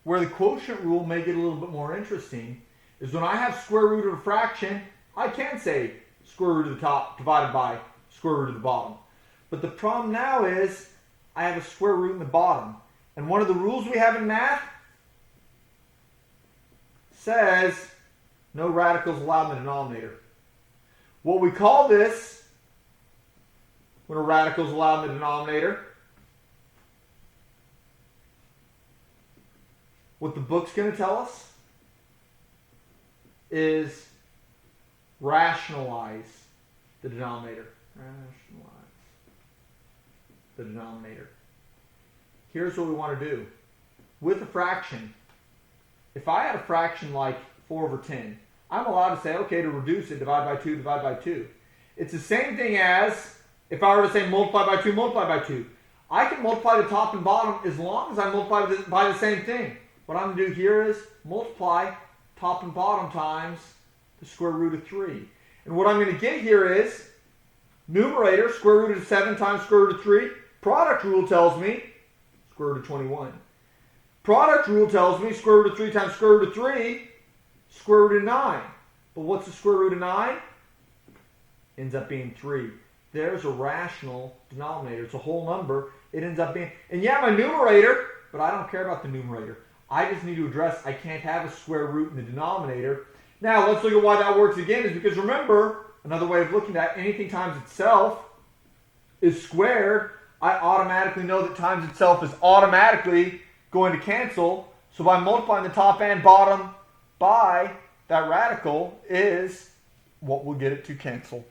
where the quotient rule may get a little bit more interesting is when I have square root of a fraction, I can say square root of the top divided by square root of the bottom. But the problem now is I have a square root in the bottom. And one of the rules we have in math says no radicals allowed in the denominator. What we call this when a radical is allowed in the denominator, what the book's going to tell us is rationalize the denominator. Rationalize the denominator. Here's what we want to do. With a fraction, if I had a fraction like 4 over 10, I'm allowed to say, okay, to reduce it, divide by 2, divide by 2. It's the same thing as if I were to say multiply by 2, multiply by 2. I can multiply the top and bottom as long as I multiply by the same thing. What I'm going to do here is multiply top and bottom times the square root of 3. And what I'm going to get here is numerator, square root of 7 times square root of 3. Product rule tells me square root of 21. Product rule tells me square root of 3 times square root of 3, square root of 9. But what's the square root of 9? Ends up being 3. There's a rational denominator. It's a whole number. It ends up being, and yeah, my numerator, but I don't care about the numerator. I just need to address I can't have a square root in the denominator. Now, let's look at why that works again. Is because remember, another way of looking at anything times itself is squared. I automatically know that times itself is automatically going to cancel. So by multiplying the top and bottom by that radical is what will get it to cancel.